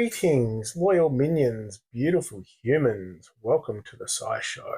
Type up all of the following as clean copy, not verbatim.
Greetings, loyal minions, beautiful humans. Welcome to the SciShow.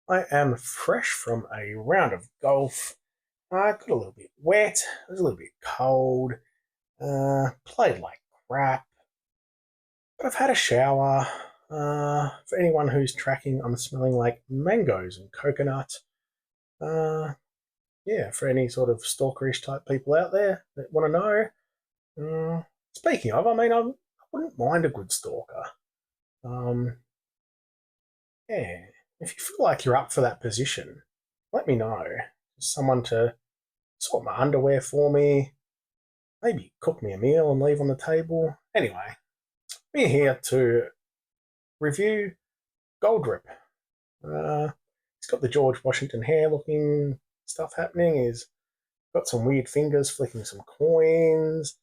I am fresh from a round of golf. I got a little bit wet, it was a little bit cold, played like crap, but I've had a shower. For anyone who's tracking, I'm smelling like mangoes and coconut. Uh, yeah, for any sort of stalkerish type people out there that want to know. Speaking of, I wouldn't mind a good stalker. Um, yeah, if you feel like you're up for that position, let me know. Someone to sort my underwear for me, maybe cook me a meal and leave on the table. Anyway, we're here to review Goldrip. He's got the George Washington hair looking stuff happening. He's got some weird fingers flicking some coins.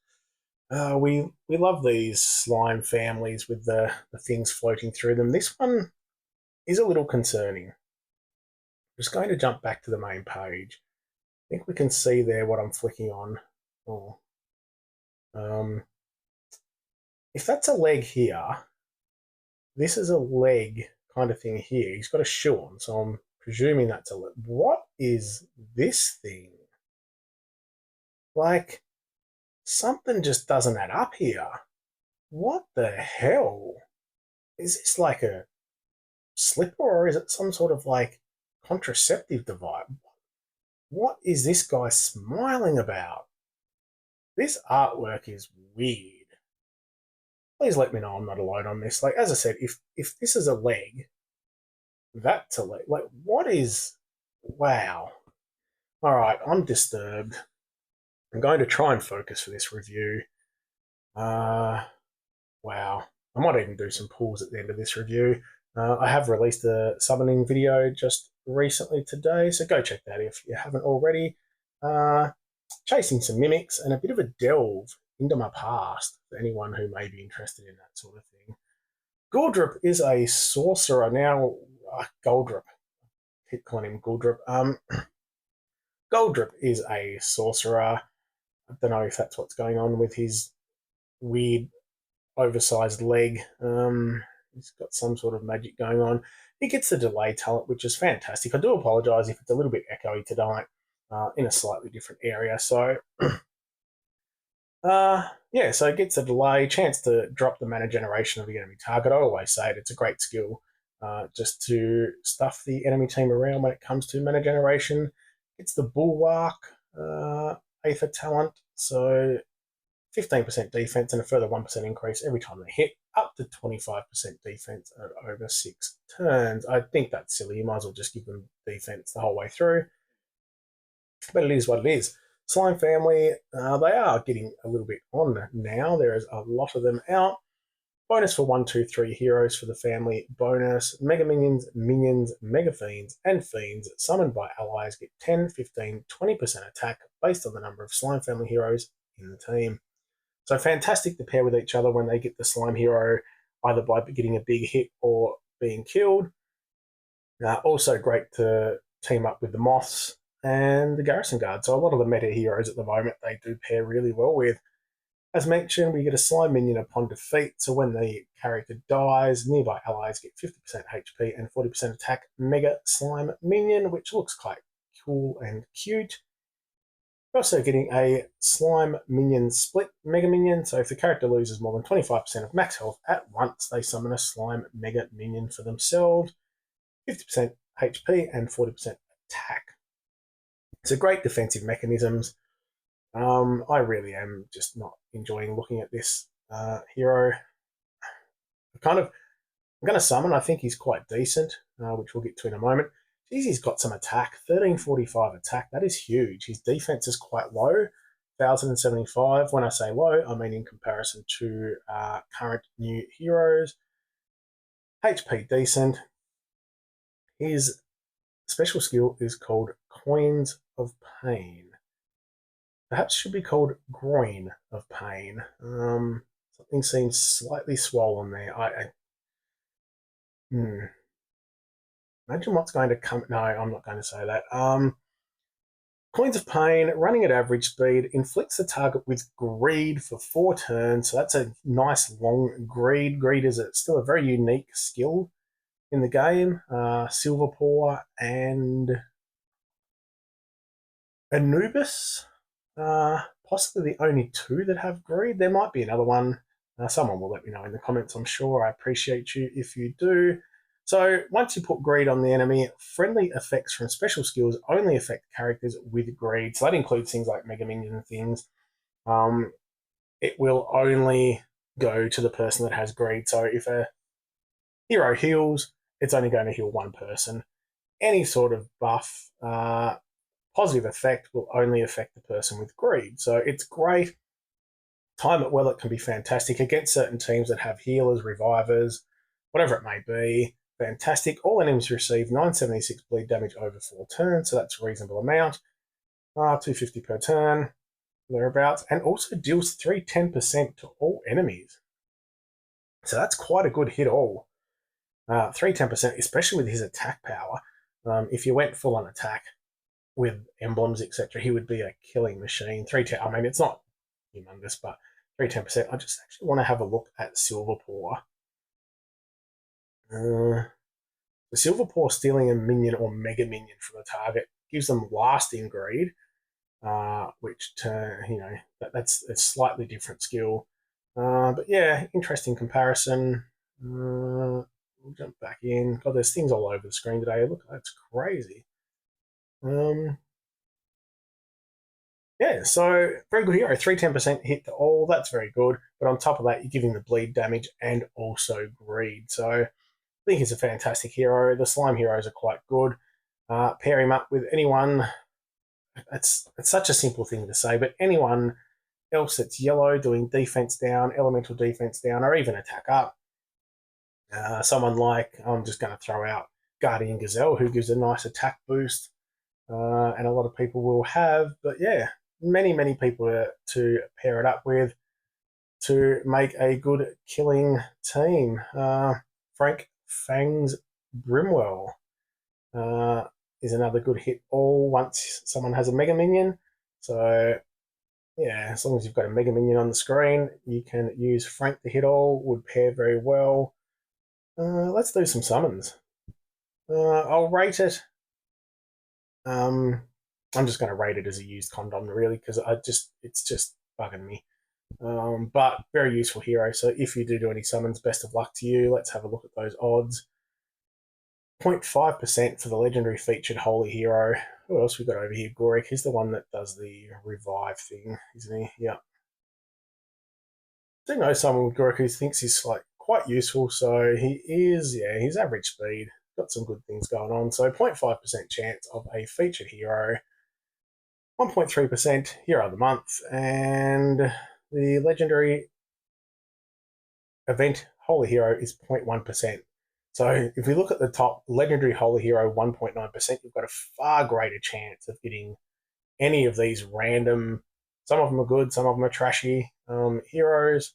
We love these slime families with the things floating through them. This one is a little concerning. I'm just going to jump back to the main page. I think we can see there what I'm flicking on. Oh. If that's a leg here, this is a leg kind of thing here. He's got a shoe on, so I'm presuming that's a leg. What is this thing? Like, something just doesn't add up here. What the hell? Is this like a slipper or is it some sort of like contraceptive device? What is this guy smiling about? This artwork is weird. Please let me know I'm not alone on this. Like, as I said, if this is a leg, that's a leg. Like, what is... Wow. All right, I'm disturbed. I'm going to try and focus for this review. Wow. I might even do some pulls at the end of this review. I have released a summoning video just recently today, so go check that if you haven't already. Chasing some mimics and a bit of a delve into my past for anyone who may be interested in that sort of thing. Goldrip is a sorcerer now. Goldrip, keep calling him Goldrip. Goldrip is a sorcerer. I don't know if that's what's going on with his weird, oversized leg. He's got some sort of magic going on. He gets the delay talent, which is fantastic. I do apologise if it's a little bit echoey tonight, in a slightly different area. So, yeah, so it gets a delay, chance to drop the mana generation of the enemy target. I always say it's a great skill just to stuff the enemy team around when it comes to mana generation. It's the Bulwark Aether talent, so 15% defense and a further 1% increase every time they hit, up to 25% defense over 6 turns. I think that's silly. You might as well just give them defense the whole way through. But it is what it is. Slime family, they are getting a little bit on now. There is a lot of them out. Bonus for 1, 2, 3 heroes for the family. Bonus, Mega Minions, Minions, Mega Fiends, and Fiends summoned by allies get 10, 15, 20% attack based on the number of Slime family heroes in the team. So fantastic to pair with each other when they get the slime hero, either by getting a big hit or being killed. Also great to team up with the moths and the garrison guard. So a lot of the meta heroes at the moment, they do pair really well with. As mentioned, we get a slime minion upon defeat. So when the character dies, nearby allies get 50% HP and 40% attack mega slime minion, which looks quite cool and cute. We're also getting a slime minion split mega minion, so if the character loses more than 25% of max health at once, they summon a slime mega minion for themselves, 50% HP and 40% attack. So great defensive mechanisms. I really am just not enjoying looking at this hero. I'm going to summon. I think he's quite decent, which we'll get to in a moment. Geez, he's got some attack, 1345 attack. That is huge. His defense is quite low, 1075. When I say low, I mean in comparison to current new heroes. HP decent. His special skill is called Coins of Pain. Perhaps should be called Groin of Pain. Something seems slightly swollen there. Imagine what's going to come. No, I'm not going to say that. Coins of Pain, running at average speed, inflicts the target with Greed for 4 turns. So that's a nice long Greed. Greed is still a very unique skill in the game. Silverpaw and Anubis, possibly the only two that have Greed. There might be another one. Someone will let me know in the comments, I'm sure. I appreciate you if you do. So once you put Greed on the enemy, friendly effects from special skills only affect characters with Greed. So that includes things like Mega Minion and things. It will only go to the person that has Greed. So if a hero heals, it's only going to heal one person. Any sort of buff, positive effect will only affect the person with Greed. So it's great. Time it well, it can be fantastic against certain teams that have healers, revivers, whatever it may be. Fantastic. All enemies receive 976 bleed damage over 4 turns, so that's a reasonable amount. 250 per turn, thereabouts, and also deals 310% to all enemies. So that's quite a good hit all. 310%, especially with his attack power. If you went full on attack with emblems, etc., he would be a killing machine. 310, I mean, it's not humongous, but 310%. I just actually want to have a look at Silverpaw. The Silverpaw stealing a minion or mega minion from the target gives them lasting greed, which that's a slightly different skill. But yeah, interesting comparison. We'll jump back in. God, there's things all over the screen today. Look, that's crazy. Yeah, so very good hero. 310% hit to all. That's very good. But on top of that, you're giving the bleed damage and also greed. So I think he's a fantastic hero. The slime heroes are quite good. Pair him up with anyone. It's such a simple thing to say, but anyone else that's yellow doing defense down, elemental defense down, or even attack up. Someone like, I'm just going to throw out Guardian Gazelle, who gives a nice attack boost. And a lot of people will have, but yeah, many people to pair it up with to make a good killing team. Frank Fangs Brimwell is another good hit all once someone has a Mega Minion. So yeah, as long as you've got a Mega Minion on the screen, you can use Frank the hit all, would pair very well. Let's do some summons. I'll rate it. I'm just going to rate it as a used condom, really, because it's just bugging me. But very useful hero. So if you do any summons, best of luck to you. Let's have a look at those odds. 0.5% for the legendary featured holy hero. Who else we got over here? Gorik. He's the one that does the revive thing, isn't he? Yeah. I do know someone with Gorik who thinks he's like quite useful. So he is, yeah, he's average speed. Got some good things going on. So 0.5% chance of a featured hero. 1.3% hero of the month. And the legendary event holy hero is 0.1%. So if we look at the top, legendary holy hero 1.9%, you've got a far greater chance of getting any of these random, some of them are good, some of them are trashy heroes.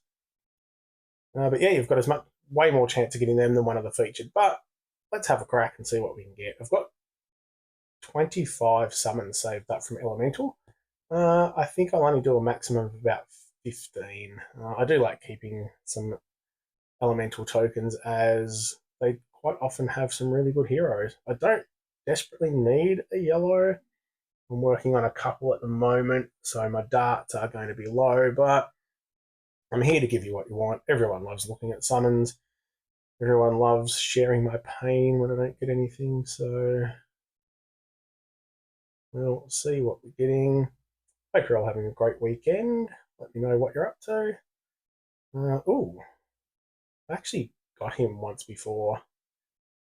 But yeah, you've got way more chance of getting them than one of the featured. But let's have a crack and see what we can get. I've got 25 summons saved up from Elemental. I think I'll only do a maximum of about 15. I do like keeping some Elemental tokens as they quite often have some really good heroes. I don't desperately need a yellow. I'm working on a couple at the moment, so my darts are going to be low, but I'm here to give you what you want. Everyone loves looking at summons. Everyone loves sharing my pain when I don't get anything, so we'll see what we're getting. Hope you're all having a great weekend. Let me know what you're up to. I actually got him once before,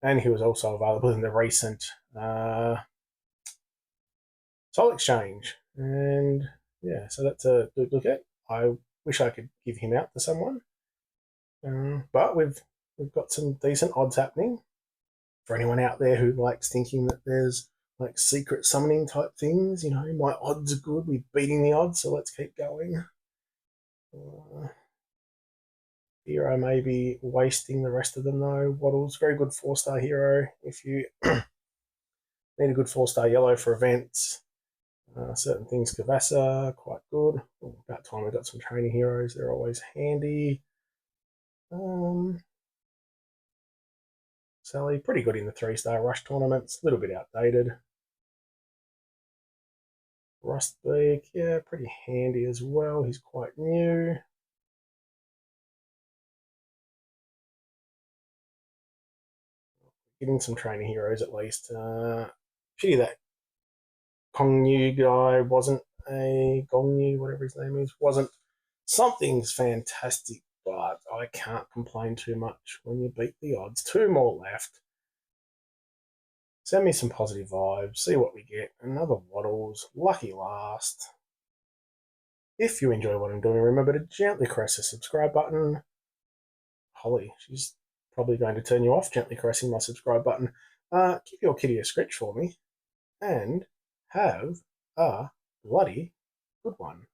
and he was also available in the recent Soul Exchange. And yeah, so that's a duplicate. I wish I could give him out to someone, but we've got some decent odds happening. For anyone out there who likes thinking that there's like secret summoning type things, my odds are good. We're beating the odds, so let's keep going. Here I may be wasting the rest of them though. Waddle's very good 4-star hero if you need a good 4-star yellow for events. Certain things, Kavassa, quite good. Oh, about time we got some training heroes. They're always handy. Sally, pretty good in the 3-star rush tournaments. A little bit outdated. Rustbeak, yeah, pretty handy as well. He's quite new. Getting some training heroes at least. Pity that Kongyu guy wasn't a Gongyu, whatever his name is, wasn't. Something's fantastic, but I can't complain too much when you beat the odds. 2 more left. Send me some positive vibes, see what we get. Another Waddles, lucky last. If you enjoy what I'm doing, remember to gently press the subscribe button. Holly, she's probably going to turn you off gently caressing my subscribe button. Give your kitty a scratch for me, and have a bloody good one.